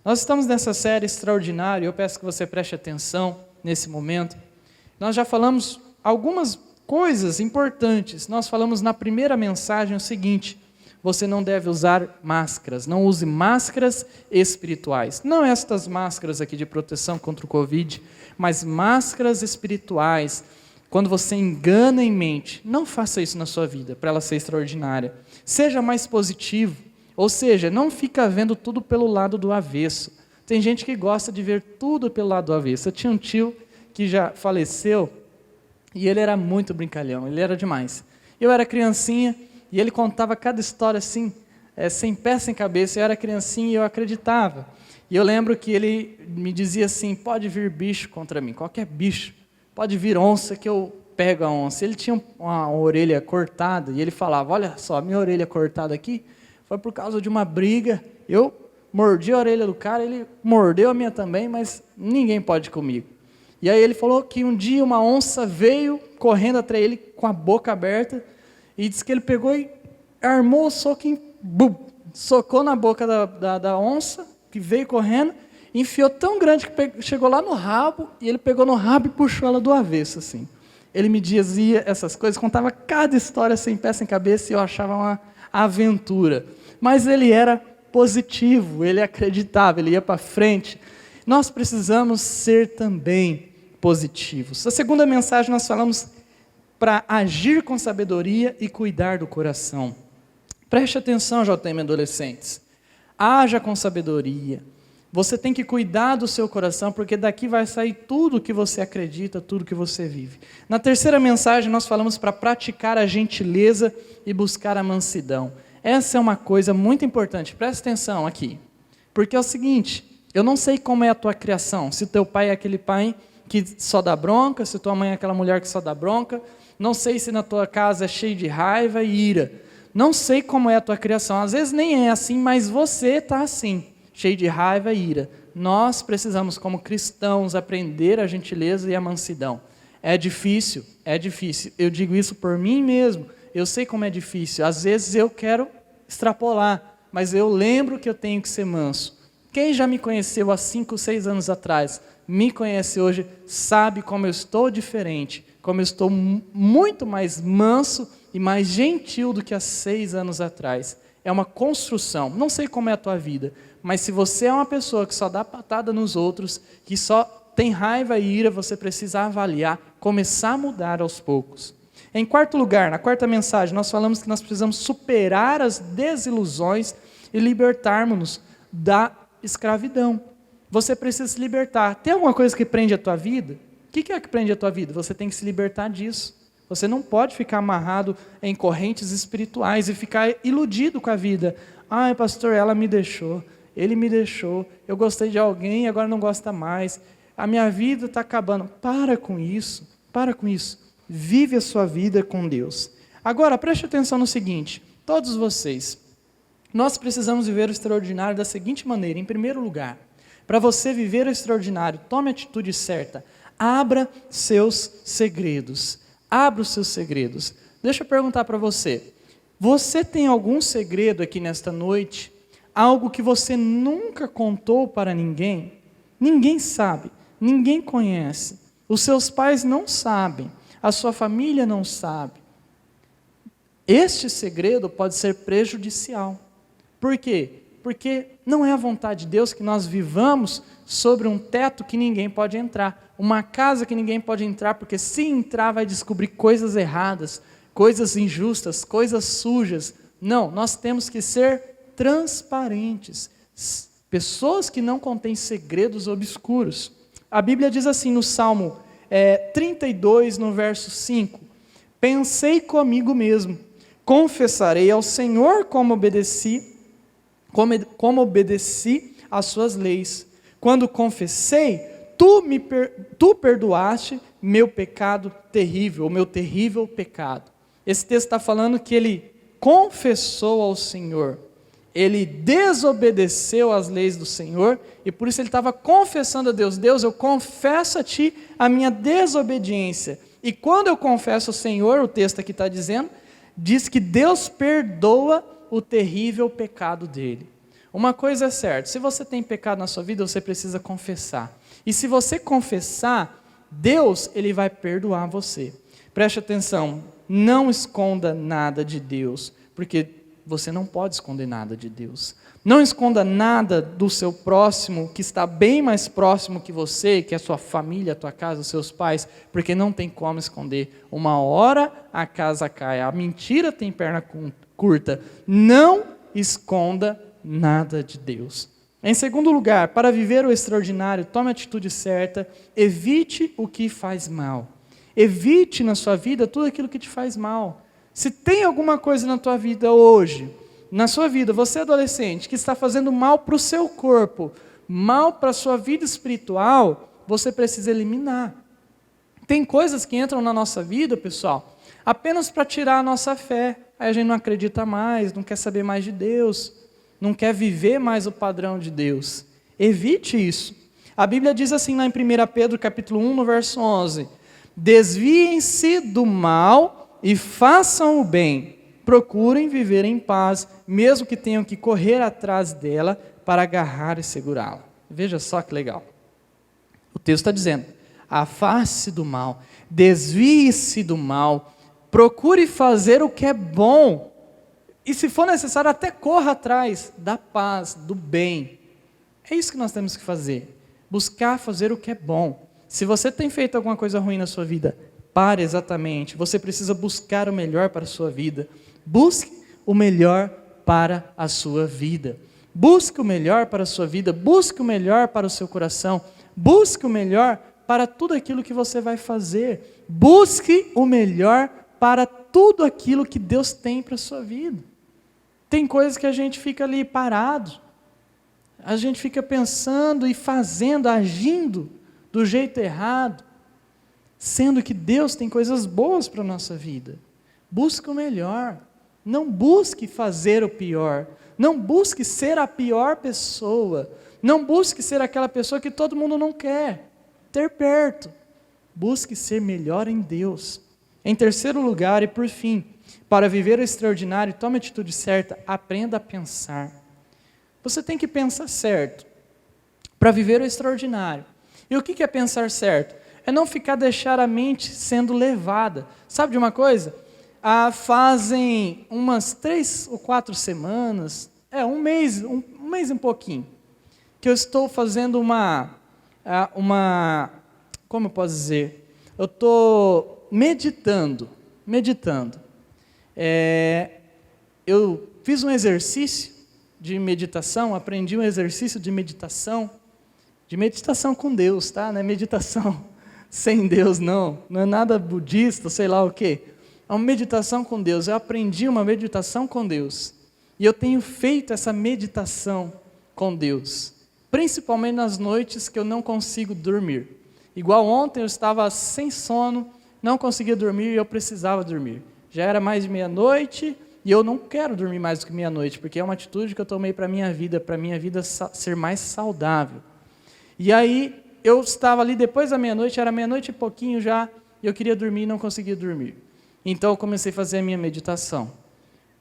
Nós estamos nessa série extraordinária, eu peço que você preste atenção nesse momento. Nós já falamos algumas coisas importantes. Nós falamos na primeira mensagem o seguinte: você não deve usar máscaras, não use máscaras espirituais. Não estas máscaras aqui de proteção contra o Covid, mas máscaras espirituais. Quando você engana em mente, não faça isso na sua vida, para ela ser extraordinária. Seja mais positivo, ou seja, não fica vendo tudo pelo lado do avesso. Tem gente que gosta de ver tudo pelo lado do avesso. Eu tinha um tio que já faleceu, e ele era muito brincalhão, ele era demais. Eu era criancinha, e ele contava cada história assim, sem pé, sem cabeça. Eu era criancinha e eu acreditava. E eu lembro que ele me dizia assim: pode vir bicho contra mim, qualquer bicho. Pode vir onça que eu pego a onça. Ele tinha uma orelha cortada e ele falava: olha só, minha orelha cortada aqui foi por causa de uma briga. Eu mordi a orelha do cara, ele mordeu a minha também, mas ninguém pode comigo. E aí ele falou que um dia uma onça veio correndo atrás dele com a boca aberta e disse que ele pegou e armou o soco, socou na boca da onça, que veio correndo, enfiou tão grande que chegou lá no rabo, e ele pegou no rabo e puxou ela do avesso, assim. Ele me dizia essas coisas, contava cada história sem pé, sem cabeça, e eu achava uma aventura. Mas ele era positivo, ele acreditava, ele ia para frente. Nós precisamos ser também positivos. A segunda mensagem nós falamos para agir com sabedoria e cuidar do coração. Preste atenção, JM adolescentes. Haja com sabedoria. Você tem que cuidar do seu coração, porque daqui vai sair tudo que você acredita, tudo que você vive. Na terceira mensagem, nós falamos para praticar a gentileza e buscar a mansidão. Essa é uma coisa muito importante, presta atenção aqui. Porque é o seguinte: eu não sei como é a tua criação, se teu pai é aquele pai que só dá bronca, se tua mãe é aquela mulher que só dá bronca, não sei se na tua casa é cheio de raiva e ira. Não sei como é a tua criação, às vezes nem é assim, mas você está assim, cheio de raiva e ira. Nós precisamos, como cristãos, aprender a gentileza e a mansidão. É difícil, eu digo isso por mim mesmo, eu sei como é difícil, às vezes eu quero extrapolar, mas eu lembro que eu tenho que ser manso. Quem já me conheceu há 5, 6 anos atrás, me conhece hoje, sabe como eu estou diferente, como eu estou muito mais manso e mais gentil do que há 6 anos atrás. É uma construção. Não sei como é a tua vida, mas se você é uma pessoa que só dá patada nos outros, que só tem raiva e ira, você precisa avaliar, começar a mudar aos poucos. Em quarto lugar, na quarta mensagem, nós falamos que nós precisamos superar as desilusões e libertarmos-nos da escravidão. Você precisa se libertar. Tem alguma coisa que prende a tua vida? O que é que prende a tua vida? Você tem que se libertar disso. Você não pode ficar amarrado em correntes espirituais e ficar iludido com a vida. Ai, pastor, ela me deixou, ele me deixou, eu gostei de alguém e agora não gosta mais. A minha vida está acabando. Para com isso, para com isso. Vive a sua vida com Deus. Agora, preste atenção no seguinte, todos vocês, nós precisamos viver o extraordinário da seguinte maneira. Em primeiro lugar, para você viver o extraordinário, tome a atitude certa. Abra seus segredos. Abra os seus segredos. Deixa eu perguntar para você. Você tem algum segredo aqui nesta noite? Algo que você nunca contou para ninguém? Ninguém sabe. Ninguém conhece. Os seus pais não sabem. A sua família não sabe. Este segredo pode ser prejudicial. Por quê? Porque não é a vontade de Deus que nós vivamos sobre um teto que ninguém pode entrar, uma casa que ninguém pode entrar, porque se entrar vai descobrir coisas erradas, coisas injustas, coisas sujas. Não, nós temos que ser transparentes, pessoas que não contêm segredos obscuros. A Bíblia diz assim no Salmo 32, no verso 5, pensei comigo mesmo, confessarei ao Senhor como obedeci às suas leis. Quando confessei, tu perdoaste meu pecado terrível, o meu terrível pecado. Esse texto está falando que ele confessou ao Senhor, ele desobedeceu às leis do Senhor, e por isso ele estava confessando a Deus: Deus, eu confesso a Ti a minha desobediência. E quando eu confesso ao Senhor, o texto aqui está dizendo, diz que Deus perdoa o terrível pecado dele. uma coisa é certa, se você tem pecado na sua vida, você precisa confessar. E se você confessar, Deus, Ele vai perdoar você. Preste atenção, não esconda nada de Deus, porque você não pode esconder nada de Deus. Não esconda nada do seu próximo, que está bem mais próximo que você, que é a sua família, a tua casa, os seus pais, porque não tem como esconder. Uma hora a casa cai, a mentira tem perna curta. Não esconda nada de Deus. Em segundo lugar, para viver o extraordinário, tome a atitude certa, evite o que faz mal. Evite na sua vida tudo aquilo que te faz mal. Se tem alguma coisa na tua vida hoje, na sua vida, você adolescente, que está fazendo mal para o seu corpo, mal para a sua vida espiritual, você precisa eliminar. Tem coisas que entram na nossa vida, pessoal, apenas para tirar a nossa fé. Aí a gente não acredita mais, não quer saber mais de Deus, não quer viver mais o padrão de Deus. Evite isso. A Bíblia diz assim lá em 1 Pedro capítulo 1, no verso 11, desviem-se do mal e façam o bem, procurem viver em paz, mesmo que tenham que correr atrás dela para agarrar e segurá-la. Veja só que legal. O texto está dizendo, afaste do mal, desvie-se do mal, procure fazer o que é bom, e se for necessário, até corra atrás da paz, do bem. É isso que nós temos que fazer, buscar fazer o que é bom. Se você tem feito alguma coisa ruim na sua vida, pare exatamente, você precisa buscar o melhor para a sua vida. Busque o melhor para a sua vida. Busque o melhor para a sua vida, busque o melhor para o seu coração, busque o melhor para tudo aquilo que você vai fazer. Busque o melhor para tudo aquilo que Deus tem para a sua vida. Tem coisas que a gente fica ali parado, a gente fica pensando e fazendo, agindo do jeito errado, sendo que Deus tem coisas boas para a nossa vida. Busque o melhor, não busque fazer o pior, não busque ser a pior pessoa, não busque ser aquela pessoa que todo mundo não quer ter perto. Busque ser melhor em Deus. Em terceiro lugar, e por fim, para viver o extraordinário, tome a atitude certa, aprenda a pensar. Você tem que pensar certo para viver o extraordinário. E o que é pensar certo? É não deixar a mente sendo levada. Sabe de uma coisa? Fazem umas 3 ou 4 semanas, um mês e um pouquinho, que eu estou fazendo como eu posso dizer? Eu estou meditando. Eu fiz um exercício de meditação, aprendi um exercício de meditação com Deus, tá? Não é meditação sem Deus, não é nada budista, sei lá o quê. É uma meditação com Deus. Eu aprendi uma meditação com Deus. E eu tenho feito essa meditação com Deus, principalmente nas noites que eu não consigo dormir. Igual ontem eu estava sem sono, não conseguia dormir e eu precisava dormir. Já era mais de meia-noite e eu não quero dormir mais do que meia-noite, porque é uma atitude que eu tomei para a minha vida ser mais saudável. E aí eu estava ali depois da meia-noite, era meia-noite e pouquinho já, e eu queria dormir e não conseguia dormir. Então eu comecei a fazer a minha meditação.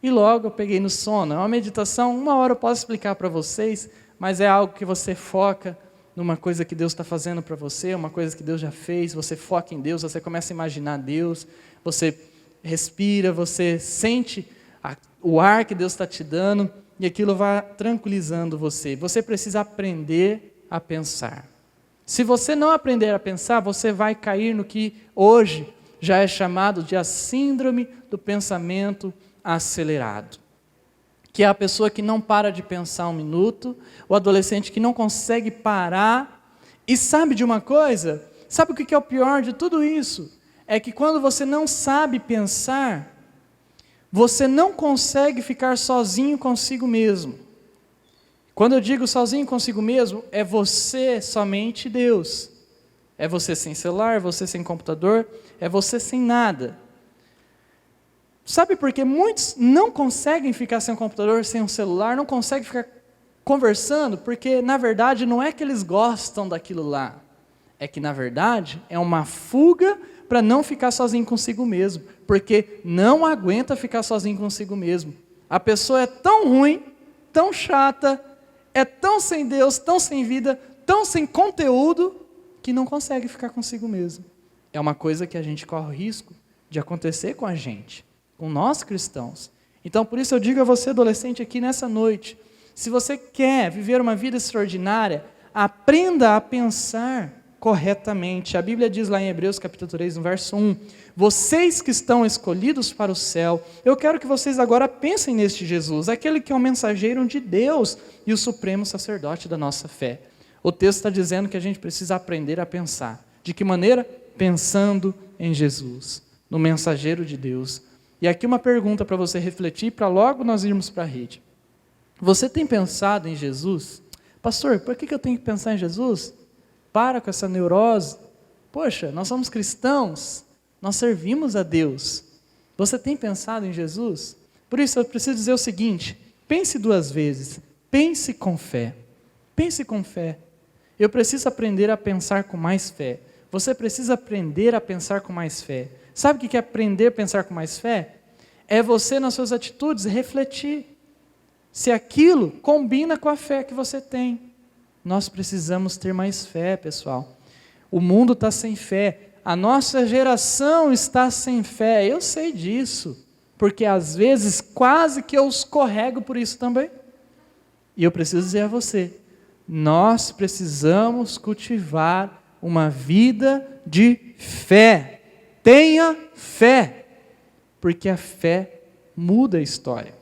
E logo eu peguei no sono. É uma meditação, 1 hora eu posso explicar para vocês, mas é algo que você foca numa coisa que Deus está fazendo para você, uma coisa que Deus já fez, você foca em Deus, você começa a imaginar Deus, você respira, você sente o ar que Deus está te dando, e aquilo vai tranquilizando você. Você precisa aprender a pensar. Se você não aprender a pensar, você vai cair no que hoje já é chamado de a síndrome do pensamento acelerado, que é a pessoa que não para de pensar um minuto, o adolescente que não consegue parar. E sabe de uma coisa? Sabe o que é o pior de tudo isso? É que quando você não sabe pensar, você não consegue ficar sozinho consigo mesmo. Quando eu digo sozinho consigo mesmo, é você somente Deus. É você sem celular, é você sem computador, é você sem nada. Sabe por que muitos não conseguem ficar sem um computador, sem um celular, não conseguem ficar conversando? Porque, na verdade, não é que eles gostam daquilo lá. É que, na verdade, é uma fuga para não ficar sozinho consigo mesmo. Porque não aguenta ficar sozinho consigo mesmo. A pessoa é tão ruim, tão chata, é tão sem Deus, tão sem vida, tão sem conteúdo, que não consegue ficar consigo mesmo. É uma coisa que a gente corre o risco de acontecer com a gente, com nós cristãos. Então, por isso eu digo a você, adolescente, aqui nessa noite, se você quer viver uma vida extraordinária, aprenda a pensar corretamente. A Bíblia diz lá em Hebreus capítulo 3, no verso 1, vocês que estão escolhidos para o céu, eu quero que vocês agora pensem neste Jesus, aquele que é o mensageiro de Deus e o supremo sacerdote da nossa fé. O texto está dizendo que a gente precisa aprender a pensar. De que maneira? Pensando em Jesus, no mensageiro de Deus. E aqui uma pergunta para você refletir, para logo nós irmos para a rede. Você tem pensado em Jesus? Pastor, por que eu tenho que pensar em Jesus? Para com essa neurose. Poxa, nós somos cristãos, nós servimos a Deus. Você tem pensado em Jesus? Por isso eu preciso dizer o seguinte, pense 2 vezes, pense com fé. Pense com fé. Eu preciso aprender a pensar com mais fé. Você precisa aprender a pensar com mais fé. Sabe o que é aprender a pensar com mais fé? É você, nas suas atitudes, refletir se aquilo combina com a fé que você tem. Nós precisamos ter mais fé, pessoal. O mundo está sem fé. A nossa geração está sem fé. Eu sei disso, porque às vezes quase que eu escorrego por isso também. E eu preciso dizer a você, nós precisamos cultivar uma vida de fé. Tenha fé, porque a fé muda a história.